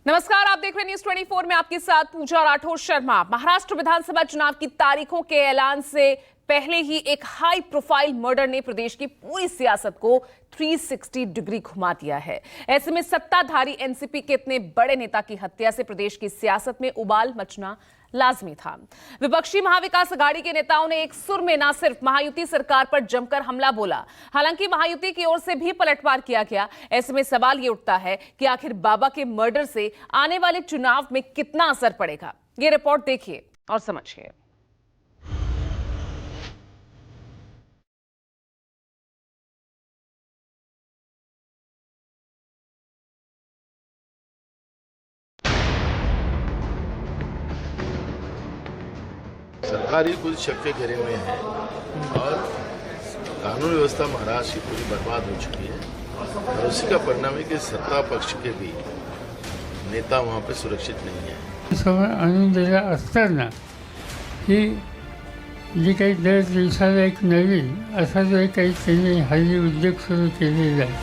नमस्कार, आप देख रहे हैं न्यूज 24 में आपके साथ पूजा राठौर शर्मा। महाराष्ट्र विधानसभा चुनाव की तारीखों के ऐलान से पहले ही एक हाई प्रोफाइल मर्डर ने प्रदेश की पूरी सियासत को 360 डिग्री घुमा दिया है। ऐसे में सत्ताधारी एनसीपी के इतने बड़े नेता की हत्या से प्रदेश की सियासत में उबाल मचना लाजमी था। विपक्षी महाविकास अघाड़ी के नेताओं ने एक सुर में न सिर्फ महायुति सरकार पर जमकर हमला बोला, हालांकि महायुति की ओर से भी पलटवार किया गया। ऐसे में सवाल ये उठता है कि आखिर बाबा के मर्डर से आने वाले चुनाव में कितना असर पड़ेगा। ये रिपोर्ट देखिए और समझिए। सरकार ही कुछ शक के घेरे में है और कानून व्यवस्था महाराष्ट्र की पूरी बर्बाद हो चुकी है और उसी का परिणाम है कि सत्ता पक्ष के भी नेता वहाँ पे सुरक्षित नहीं है। समोर आणून दिला असताना ही जी काही दर दिवसाला एक नवीन असा जो काही त्यांनी हल्ली उद्योग सुरू केलेला आहे,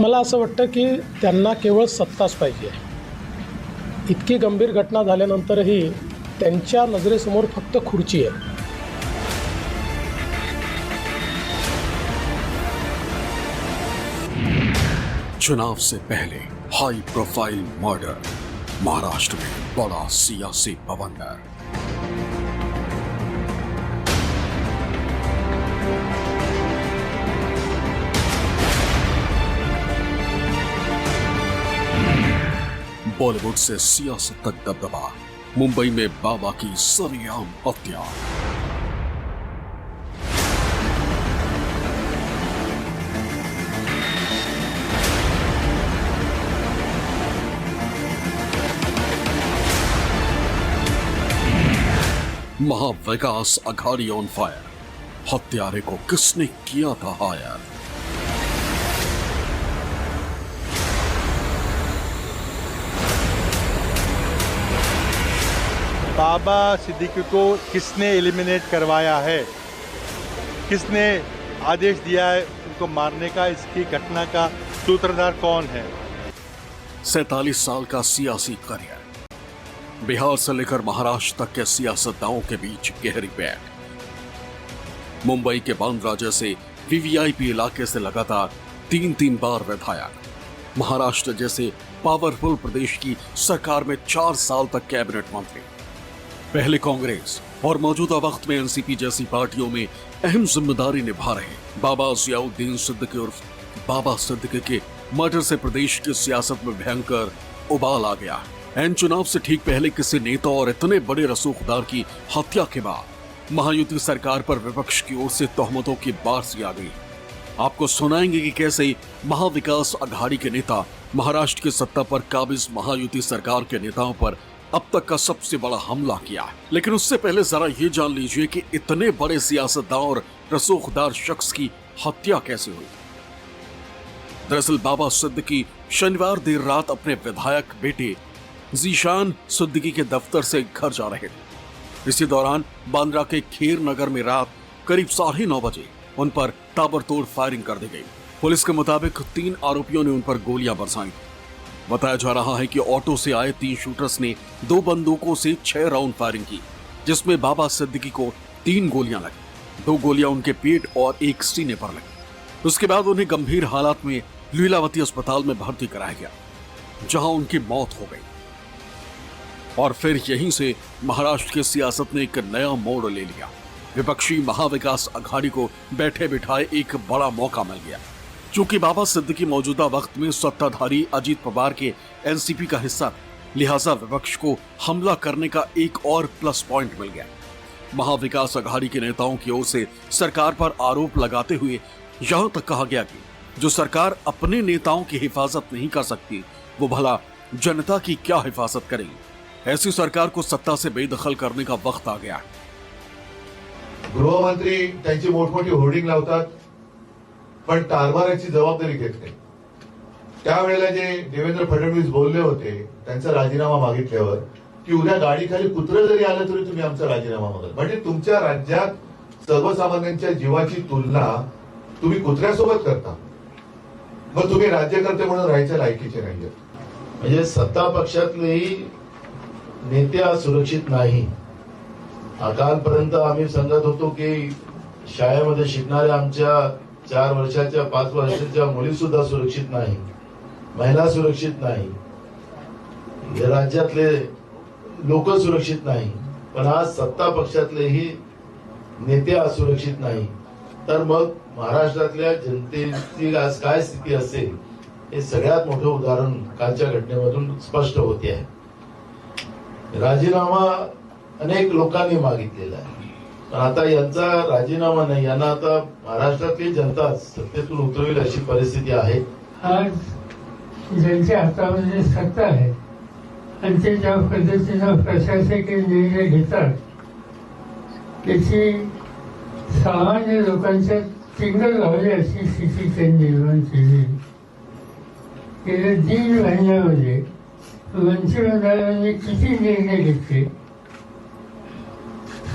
मला असं वाटतं की त्यांना केवळ सत्ताच पाहिजे। इतकी गंभीर घटना झाल्यानंतरही त्यांच्या नजरेसमोर फक्त खुर्ची आहे। चुनाव से पहले हाई प्रोफाइल मर्डर, महाराष्ट्र में बड़ा सियासी बवंडर। बॉलीवुड से सियासत तक दबदबा, मुंबई में बाबा की सरेआम हत्या। महाविकास अघाड़ी ऑन फायर, हत्यारे को किसने किया था हायर? बाबा सिद्दीकी को किसने एलिमिनेट करवाया है, किसने आदेश दिया है उनको मारने का, इसकी घटना का सूत्रधार कौन है? 47 साल का सियासी करियर, बिहार से लेकर महाराष्ट्र तक के सियासतदानों के बीच गहरी बैठ। मुंबई के बांद्रा जैसे वीवीआईपी इलाके से लगातार 3 बार विधायक, महाराष्ट्र जैसे पावरफुल प्रदेश की सरकार में 4 साल तक कैबिनेट मंत्री, पहले कांग्रेस और मौजूदा वक्त में एनसीपी जैसी पार्टियों में अहम जिम्मेदारी निभा रहे बाबा ज़ियाउद्दीन सिद्दीकी उर्फ बाबा सिद्दीकी के मर्डर से प्रदेश की सियासत में भयंकर उबाल आ गया। एन चुनाव से ठीक पहले किसी नेता और इतने बड़े रसूखदार की हत्या के बाद महायुति सरकार पर विपक्ष की ओर से तोहमतों की बारिश आ गई। आपको सुनाएंगे कि कैसे महाविकास अघाड़ी के नेता महाराष्ट्र की सत्ता पर काबिज महायुति सरकार के नेताओं पर अब तक का सबसे बड़ा हमला किया है। लेकिन उससे पहले जरा ये जान लीजिए कि इतने बड़े सियासतदान और रसूखदार शख्स की हत्या कैसे हुई। दरअसल बाबा सिद्दीकी शनिवार देर रात अपने विधायक बेटे जीशान सिद्दीकी के दफ्तर से घर जा रहे थे। इसी दौरान बांद्रा के खेर नगर में रात करीब 9:30 बजे उन पर ताबड़तोड़ फायरिंग कर दी गई। पुलिस के मुताबिक 3 आरोपियों ने उन पर गोलियां बरसाई। बताया जा रहा है कि ऑटो से आए 3 शूटर्स ने 2 बंदूकों से 6 राउंड फायरिंग की, जिसमें बाबा सिद्दीकी को 3 गोलियां लगी। 2 गोलियां उनके पेट और 1 सीने पर लगी। उसके बाद उन्हें गंभीर हालात में लीलावती अस्पताल में भर्ती कराया गया, जहां उनकी मौत हो गई। और फिर यहीं से महाराष्ट्र की सियासत ने एक नया मोड़ ले लिया। विपक्षी महाविकास अघाड़ी को बैठे बिठाए एक बड़ा मौका मिल गया। चूंकि बाबा सिद्दीकी मौजूदा वक्त में सत्ताधारी अजीत पवार के एनसीपी का हिस्सा, लिहाजा विपक्ष को हमला करने का एक और प्लस पॉइंट मिल गया। महाविकास अघाड़ी के नेताओं की ओर से सरकार पर आरोप लगाते हुए यहां तक कहा गया कि जो सरकार अपने नेताओं की हिफाजत नहीं कर सकती, वो भला जनता की क्या हिफाजत करेगी। ऐसी सरकार को सत्ता से बेदखल करने का वक्त आ गया। गृहमंत्री त्यांची मोठमोठी होर्डिंग लावतात, पण कारभाराची जबाबदारी घेत नाही। त्यावेळेला जे देवेंद्र फडणवीस बोलले होते त्यांचा राजीनामा मागितल्यावर की उद्या गाडीखाली कुत्र जरी आलं तरी तुम्ही आमचा राजीनामा मागाल, म्हणजे तुमच्या राज्यात सर्वसामान्यांच्या जीवाची तुलना तुम्ही कुत्र्यासोबत करता। मग तुम्ही राज्यकर्ते म्हणून राहायच्या लायकीचे नाहीये. म्हणजे सत्ता पक्षातलेही नेते आज सुरक्षित नाही. कालपर्यंत आम्ही सांगत होतो की शाळेमध्ये शिकणाऱ्या आमच्या 4 वर्षाच्या 5 वर्षाच्या मुली सुद्धा सुरक्षित नाही, महिला सुरक्षित नाही, या राज्यातले लोक सुरक्षित नाही. पण आज सत्ता पक्षातलेही नेते आज सुरक्षित नाही. तर मग महाराष्ट्रातल्या जनतेची आज काय स्थिती असेल हे सगळ्यात मोठं उदाहरण कालच्या घटनेमधून स्पष्ट होते आहे. राजीनामा अनेक लोकांनी मागितलेला आहे, पण आता यांचा राजीनामा नाही, यांना आता महाराष्ट्रातली जनता सत्तेतून उतरवेल अशी परिस्थिती आहे. आज ज्यांच्या हातामध्ये सत्ता आहे आणि ते ज्या पद्धतीनं प्रशासकीय निर्णय घेतात त्याची सामान्य लोकांच्या चिंगल व्हावी अशी स्थिती त्यांनी निर्माण केली. गेल्या 3 महिन्यामध्ये वंचित मंडळाने किती निर्णय घेतले,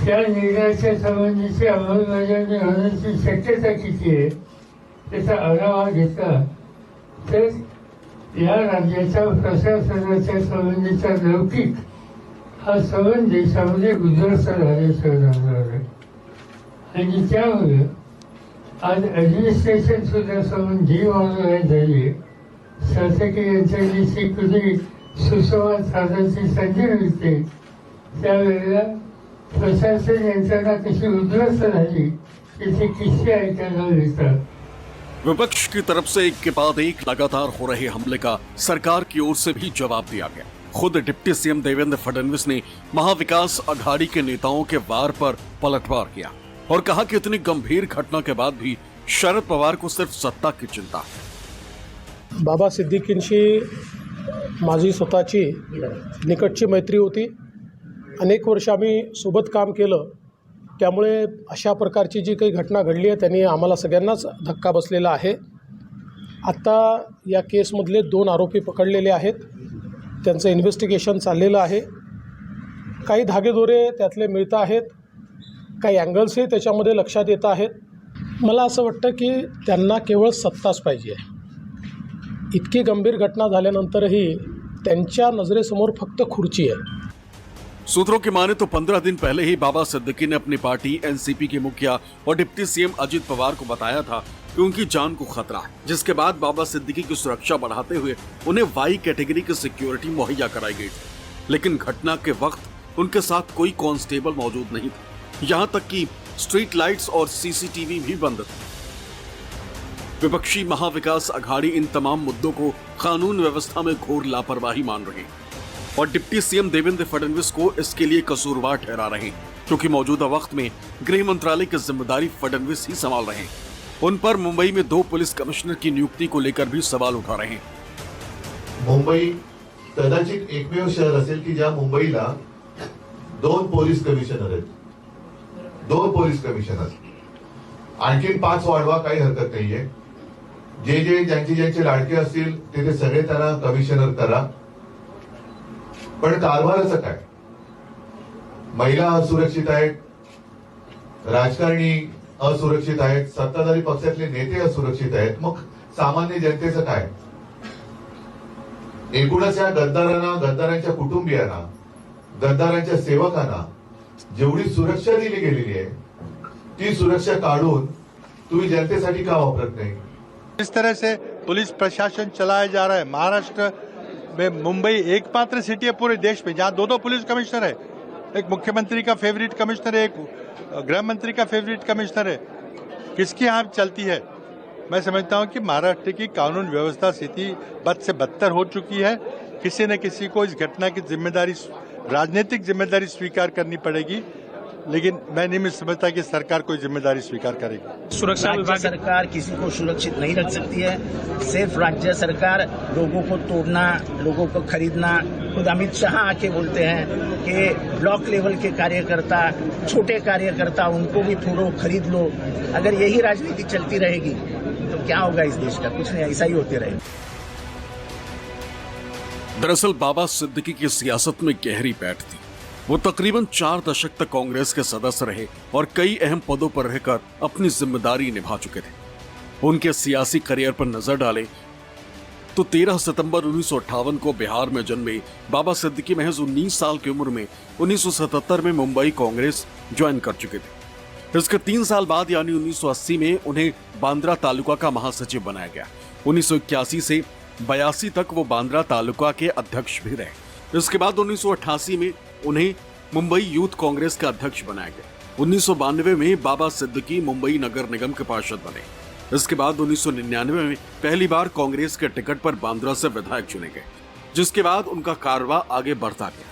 त्या निर्णयाच्या संबंधीची अंमलबजावणी होण्याची शक्यता किती आहे त्याचा आढावा घेतला तर या राज्याच्या प्रशासनाच्या संबंधीचा लौकिक हा संबंध देशामध्ये उद्ध्वस्त झाल्याशिवाय राहणार आहे. आणि त्यामुळे आज ॲडमिनिस्ट्रेशन सुद्धा संबंध डिमॉर्गनाइज झाली. शासकीय यंत्रणेची कुठे सुसंवाद साधायची संधी मिळते त्यावेळेला प्रशासन यंत्रणा कशी उद्ध्वस्त झाली त्याचे किस्से ऐकायला मिळतात. विपक्ष की तरफ से एक के बाद एक लगातार हो रहे हमले का सरकार की ओर से भी जवाब दिया गया. खुद डिप्टी सीएम देवेंद्र फडणवीस ने महाविकास आघाड़ी के नेताओं के वार पर पलटवार किया और कहा कि इतनी गंभीर घटना के बाद भी शरद पवार को सिर्फ सत्ता की चिंता है. बाबा सिद्दीकींशी माझी स्वतःची निकटची मैत्री होती. अनेक वर्ष आम्ही सोबत काम केलं. त्यामुळे अशा प्रकारची जी काही घटना घडली आहे त्यांनी आम्हाला सगळ्यांनाच धक्का बसलेला आहे. आत्ता या केसमधले 2 आरोपी पकडलेले आहेत. त्यांचं इन्व्हेस्टिगेशन चाललेलं आहे. काही धागेदोरे त्यातले मिळत आहेत, काही अँगल्सही त्याच्यामध्ये लक्षात येत आहेत. मला असं वाटतं की त्यांना केवळ सत्ताच पाहिजे आहे. इतकी गंभीर घटना झाल्यानंतरही त्यांच्या नजरेसमोर फक्त खुर्ची आहे. सूत्रों की माने तो 15 दिन पहले ही बाबा सिद्दीकी ने अपनी पार्टी एनसीपी के मुखिया और डिप्टी सीएम अजित पवार को बताया था कि उनकी जान को खतरा है, जिसके बाद बाबा सिद्दीकी की सुरक्षा बढ़ाते हुए उन्हें वाई कैटेगरी की सिक्योरिटी मुहैया कराई गई. लेकिन घटना के वक्त उनके साथ कोई कांस्टेबल मौजूद नहीं था. यहां तक कि स्ट्रीट लाइट्स और सीसीटीवी भी बंद थे. विपक्षी महाविकास आघाड़ी इन तमाम मुद्दों को कानून व्यवस्था में घोर लापरवाही मान रही और डिप्टी सीएम देवेंद्र फडणवीस को इसके लिए कसूरवार ठहरा रहे, क्योंकि मौजूदा वक्त में गृह मंत्रालय की जिम्मेदारी फडणवीस ही संभाल रहे हैं. उन पर मुंबई में 2 पुलिस कमिश्नर की नियुक्ति को लेकर भी सवाल उठा रहे हैं. मुंबई कदाचित एकमेव शहर असेल की ज्या मुंबईला 2 पोलीस कमिशनर आहेत. 2 पोलीस कमिशनर, आणखीन 5 वाढवा, काही हरकत नाहीये. ज्यांचे लाडके असतील ते सगळे त्यांना कमिशनर करा. पण कारभाराचं काय? महिला असुरक्षित आहेत, राजकारणी असुरक्षित आहेत, सत्ताधारी पक्षातले नेते असुरक्षित आहेत. मग सामान्य जनतेचं काय? एकूणच या गद्दारांना, गद्दारांच्या कुटुंबियांना, गद्दारांच्या सेवकांना जेवढी सुरक्षा दिली गेलेली आहे ती सुरक्षा काढून तुम्ही जनतेसाठी का वापरत नाही? इस तरह से पुलिस प्रशासन चलाया जा रहा है. महाराष्ट्र में मुंबई एकमात्र सिटी है पूरे देश में जहां 2 पुलिस कमिश्नर है. एक मुख्यमंत्री का फेवरेट कमिश्नर है, एक गृह मंत्री का फेवरेट कमिश्नर है. किसकी यहाँ चलती है? मैं समझता हूँ कि महाराष्ट्र की कानून व्यवस्था स्थिति बद से बदतर हो चुकी है. किसी न किसी को इस घटना की जिम्मेदारी, राजनीतिक जिम्मेदारी स्वीकार करनी पड़ेगी. लेकिन मैं नहीं समझता कि सरकार कोई जिम्मेदारी स्वीकार करेगी. सुरक्षा विभाग सरकार किसी को सुरक्षित नहीं रख सकती है. सिर्फ राज्य सरकार लोगों को तोड़ना, लोगों को खरीदना. खुद अमित शाह आके बोलते हैं कि ब्लॉक लेवल के कार्यकर्ता, छोटे कार्यकर्ता, उनको भी थोड़ो खरीद लो. अगर यही राजनीति चलती रहेगी तो क्या होगा इस देश का? कुछ नहीं, ऐसा ही होते रहेगा. दरअसल बाबा सिद्दीकी की सियासत में गहरी पैठ थी. वो तकरीबन 4 दशक तक कांग्रेस के सदस्य रहे और कई अहम पदों पर रहकर अपनी जिम्मेदारी निभा चुके थे. उनके सियासी करियर पर नजर डालें तो 13 सितंबर 1958 को बिहार में जन्मे बाबा सिद्दीकी महज 19 साल की उम्र में 1977 में मुंबई कांग्रेस ज्वाइन कर चुके थे। इसके 3 साल बाद यानी 1980 में उन्हें बांद्रा तालुका का महासचिव बनाया गया। 1981 से 82 तक वो बांद्रा तालुका के अध्यक्ष भी रहे। इसके बाद 1988 में उन्हें मुंबई यूथ कांग्रेस का अध्यक्ष बनाया गया। 1992 में बाबा सिद्दीकी मुंबई नगर निगम के पार्षद बने। इसके बाद 1999 में पहली बार कांग्रेस के टिकट पर बांद्रा से विधायक चुने गए, जिसके बाद उनका कारवा आगे बढ़ता गया।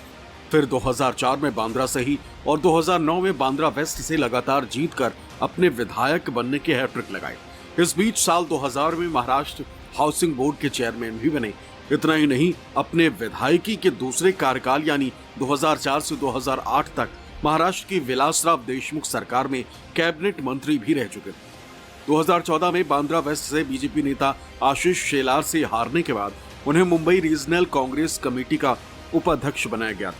फिर 2004 में बांद्रा से ही और 2009 में बांद्रा वेस्ट से लगातार जीतकर अपने विधायक बनने की हैट्रिक लगाई। इस बीच साल 2000 में महाराष्ट्र हाउसिंग बोर्ड के चेयरमैन भी बने। इतना ही नहीं, अपने विधायकी के दूसरे कार्यकाल यानी 2004 से 2008 तक महाराष्ट्र की विलासराव देशमुख सरकार में कैबिनेट मंत्री भी रह चुके थे। 2014 में बांद्रा वेस्ट से बीजेपी नेता आशीष शेलार से हारने के बाद उन्हें मुंबई रीजनल कांग्रेस कमेटी का उपाध्यक्ष बनाया गया।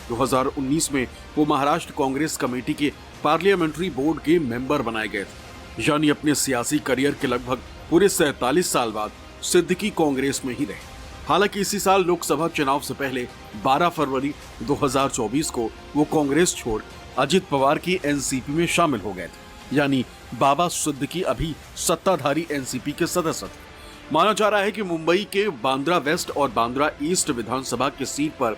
2019 में वो महाराष्ट्र कांग्रेस कमेटी के पार्लियामेंट्री बोर्ड के मेंबर बनाए गए थे। यानी अपने सियासी करियर के लगभग पूरे 47 साल बाद सिद्दीकी कांग्रेस में ही रहे। हालांकि इसी साल लोकसभा चुनाव से पहले 12 फरवरी 2024 को वो कांग्रेस छोड़ अजित पवार की एनसीपी में शामिल हो गए थे। यानी बाबा सिद्दीकी अभी सत्ताधारी एनसीपी के सदस्य थे। माना जा रहा है कि मुंबई के बांद्रा वेस्ट और बांद्रा ईस्ट विधानसभा की सीट पर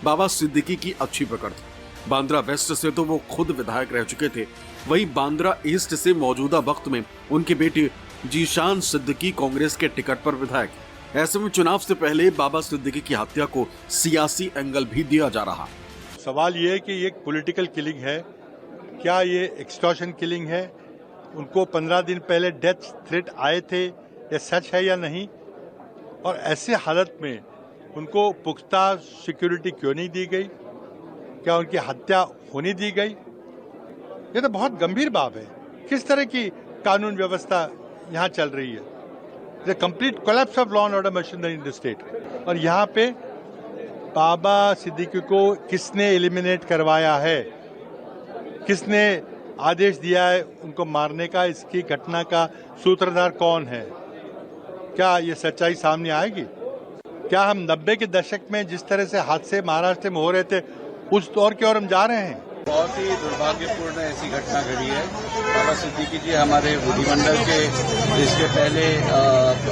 बाबा सिद्दीकी की अच्छी पकड़ थी। बांद्रा वेस्ट से तो वो खुद विधायक रह चुके थे, वहीं बांद्रा ईस्ट से मौजूदा वक्त में उनके बेटे जीशान सिद्दीकी कांग्रेस के टिकट पर विधायक। ऐसे में चुनाव से पहले बाबा सिद्दीकी की हत्या को सियासी एंगल भी दिया जा रहा। सवाल ये है कि ये पॉलिटिकल किलिंग है, क्या ये एक्सटॉर्शन किलिंग है? उनको 15 दिन पहले डेथ थ्रेट आए थे, ये सच है या नहीं? और ऐसे हालत में उनको पुख्ता सिक्योरिटी क्यों नहीं दी गई? क्या उनकी हत्या होने दी गई? ये तो बहुत गंभीर बात है। किस तरह की कानून व्यवस्था यहाँ चल रही है? The complete collapse of law and order machinery in the state. और यहाँ पे बाबा सिद्दीकी को किसने एलिमिनेट करवाया है, किसने आदेश दिया है उनको मारने का? इसकी घटना का सूत्रधार कौन है? क्या ये सच्चाई सामने आएगी? क्या हम 90 के दशक में जिस तरह से हादसे महाराष्ट्र में हो रहे थे उस दौर की ओर हम जा रहे हैं? बहुत ही दुर्भाग्यपूर्ण ऐसी घटना घटी है। बाबा सिद्दीकी जी हमारे विधिमंडल के इसके पहले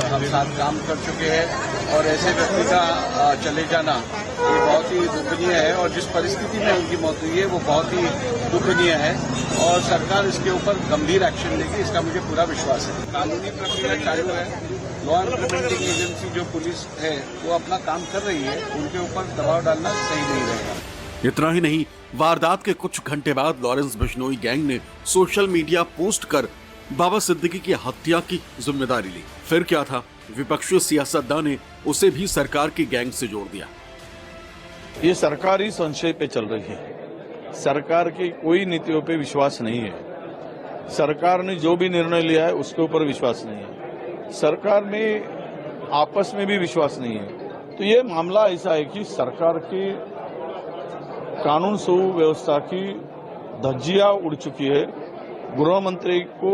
हम साथ काम कर चुके हैं और ऐसे व्यक्ति का चले जाना ये बहुत ही दुखनीय है और जिस परिस्थिति में उनकी मौत हुई है वो बहुत ही दुखनीय है और सरकार इसके ऊपर गंभीर एक्शन लेगी, इसका मुझे पूरा विश्वास है। कानूनी प्रक्रिया चालू है। लॉ इम्प्लीमेंटिंग एजेंसी जो पुलिस है वो अपना काम कर रही है, उनके ऊपर दबाव डालना सही नहीं रहेगा। इतना ही नहीं, वारदात के कुछ घंटे बाद लॉरेंस बिश्नोई गैंग ने सोशल मीडिया पोस्ट कर बाबा सिद्दीकी की हत्या की जिम्मेदारी ली। फिर क्या था, विपक्षी सियासतदान ने उसे भी सरकार की गैंग से जोड़ दिया। ये सरकारी संशय पे चल रही है, सरकार की कोई नीतियों पे विश्वास नहीं है। सरकार ने जो भी निर्णय लिया है उसके ऊपर विश्वास नहीं है। सरकार में आपस में भी विश्वास नहीं है। तो ये मामला ऐसा है कि सरकार की कानून सुव्यवस्था की धज्जियां उड़ चुकी है। गृह मंत्री को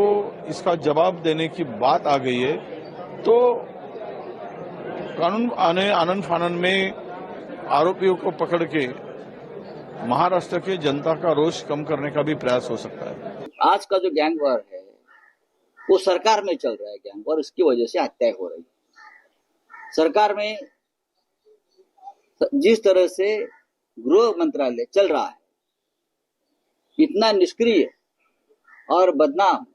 इसका जवाब देने की बात आ गई है तो कानून आनन फानन में आरोपियों को पकड़ के महाराष्ट्र के जनता का रोष कम करने का भी प्रयास हो सकता है। आज का जो गैंग वॉर है वो सरकार में चल रहा है गैंग वॉर, इसकी वजह से हत्याएं हो रही है। सरकार में जिस तरह से गृह मंत्रालय चल रहा है, इतना निष्क्रिय और बदनाम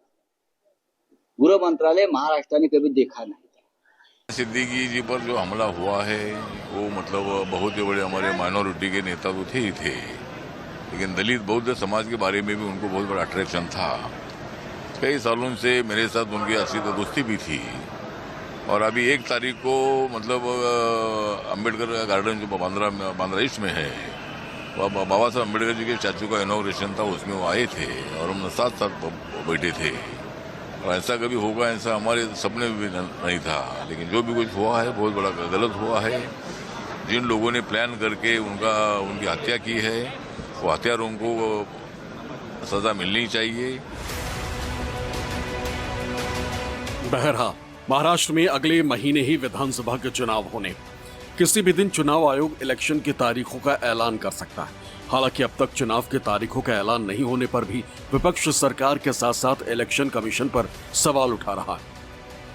गृह मंत्रालय महाराष्ट्र ने कभी देखा नहीं था। सिद्दीकी जी पर जो हमला हुआ है वो मतलब बहुत ही बड़े हमारे माइनॉरिटी के नेता तो थे ही थे, लेकिन दलित बौद्ध समाज के बारे में भी उनको बहुत बड़ा अट्रैक्शन था। कई सालों से मेरे साथ उनकी असली दोस्ती भी थी और अभी 1 तारीख को मतलब अम्बेडकर गार्डन जो बांद्रा ईस्ट में है, बाबा साहब अम्बेडकर जी के स्टैचू का इनॉग्रेशन था, उसमें वो आए थे और हम साथ साथ बैठे थे। और ऐसा कभी होगा ऐसा हमारे सपने में भी नहीं था, लेकिन जो भी कुछ हुआ है बहुत बड़ा गलत हुआ है। जिन लोगों ने प्लान करके उनकी हत्या की है वो हत्यारों को सजा मिलनी चाहिए। बहरहाल महाराष्ट्र में अगले महीने ही विधानसभा के चुनाव होने, किसी भी दिन चुनाव आयोग इलेक्शन की तारीखों का ऐलान कर सकता है। हालांकि अब तक चुनाव की तारीखों का ऐलान नहीं होने पर भी विपक्ष सरकार के साथ साथ इलेक्शन कमीशन पर सवाल उठा रहा है।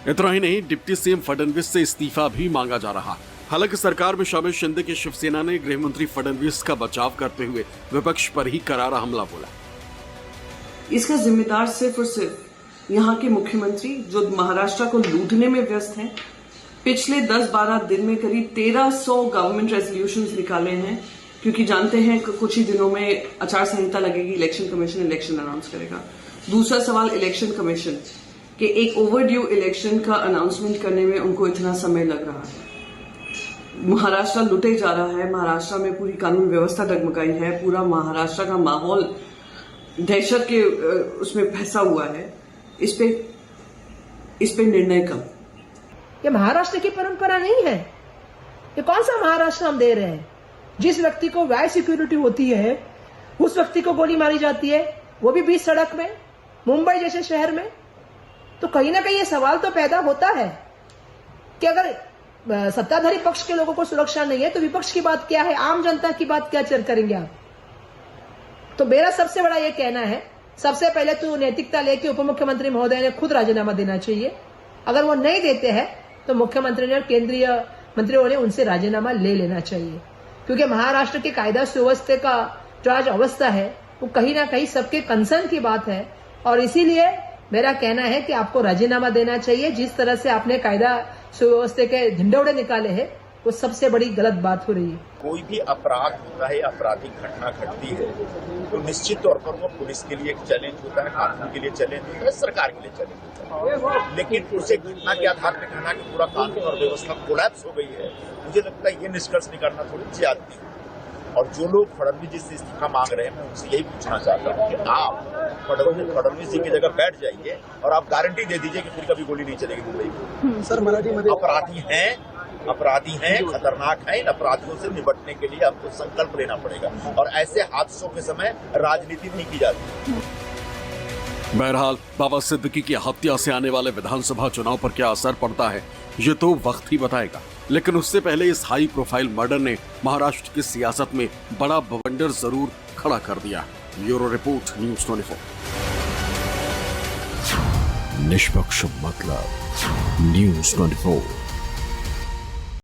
इतना ही नहीं, डिप्टी सीएम फडणवीस से इस्तीफा भी मांगा जा रहा है। हालांकि सरकार में शामिल शिंदे की शिवसेना ने गृह मंत्री फडणवीस का बचाव करते हुए विपक्ष पर ही करारा हमला बोला। इसका जिम्मेदार सिर्फ और सिर्फ यहाँ के मुख्यमंत्री जो महाराष्ट्र को लूटने में व्यस्त हैं। पिछले 10-12 दिन में करीब 1300 गवर्नमेंट रेजोल्यूशंस निकाले हैं, क्योंकि जानते हैं कि कुछ ही दिनों में आचार संहिता लगेगी, इलेक्शन कमीशन इलेक्शन अनाउंस करेगा। दूसरा सवाल इलेक्शन कमीशन के एक ओवरड्यू इलेक्शन का अनाउंसमेंट करने में उनको इतना समय लग रहा है। महाराष्ट्र लुटे जा रहा है, महाराष्ट्र में पूरी कानून व्यवस्था डगमगाई है, पूरा महाराष्ट्र का माहौल दहशत के उसमें फंसा हुआ है। इस पे निर्णय कब? ये महाराष्ट्र की परंपरा नहीं है। ये कौन सा महाराष्ट्र हम दे रहे हैं? जिस व्यक्ति को वाई सिक्योरिटी होती है उस व्यक्ति को गोली मारी जाती है, वो भी बीच सड़क में, मुंबई जैसे शहर में। तो कहीं ना कहीं ये सवाल तो पैदा होता है कि अगर सत्ताधारी पक्ष के लोगों को सुरक्षा नहीं है तो विपक्ष की बात क्या है, आम जनता की बात क्या करेंगे आप? तो मेरा सबसे बड़ा ये कहना है, सबसे पहले तो नैतिकता लेके उप मुख्यमंत्री महोदय ने खुद राजीनामा देना चाहिए। अगर वो नहीं देते हैं तो मुख्यमंत्री ने और केंद्रीय मंत्रियों ने उनसे राजीनामा ले लेना चाहिए, क्योंकि महाराष्ट्र की कायदा सुव्यवस्था का जो आज अवस्था है वो कहीं ना कहीं सबके कंसर्न की बात है। और इसीलिए मेरा कहना है कि आपको राजीनामा देना चाहिए। जिस तरह से आपने कायदा सुव्यवस्था के झंडोड़े निकाले हैं वो सबसे बड़ी गलत बात हो रही है। कोई भी अपराध होता है, आपराधिक घटना घटती है तो निश्चित तौर पर वो पुलिस के लिए एक चैलेंज होता है, कानून के लिए चैलेंज होता है, सरकार के लिए चैलेंज होता है। लेकिन उसे घटना के आधार पर कहना कि पूरा कानून और व्यवस्था कोलैप्स हो गई है, मुझे लगता है ये निष्कर्ष निकालना थोड़ी ज्यादती है। और जो लोग फडणवीस जी से इस्तीफा मांग रहे हैं, मैं उनसे यही पूछना चाहता हूँ कि आप फडणवीस जी की जगह बैठ जाइए और आप गारंटी दे दीजिए कि फिर कभी गोली नहीं चलेगी मुंबई में। सर मराठी अपराधी हैं, खतरनाक हैं। इन अपराधियों से निपटने के लिए आपको संकल्प लेना पड़ेगा और ऐसे हादसों के समय राजनीति नहीं की जाती। बहरहाल बाबा सिद्दीकी की हत्या से आने वाले विधानसभा चुनाव पर क्या असर पड़ता है ये तो वक्त ही बताएगा। लेकिन उससे पहले इस हाई प्रोफाइल मर्डर ने महाराष्ट्र की सियासत में बड़ा बवंडर जरूर खड़ा कर दिया। Bureau report, news 24। निष्पक्ष मतलब न्यूज़ 24।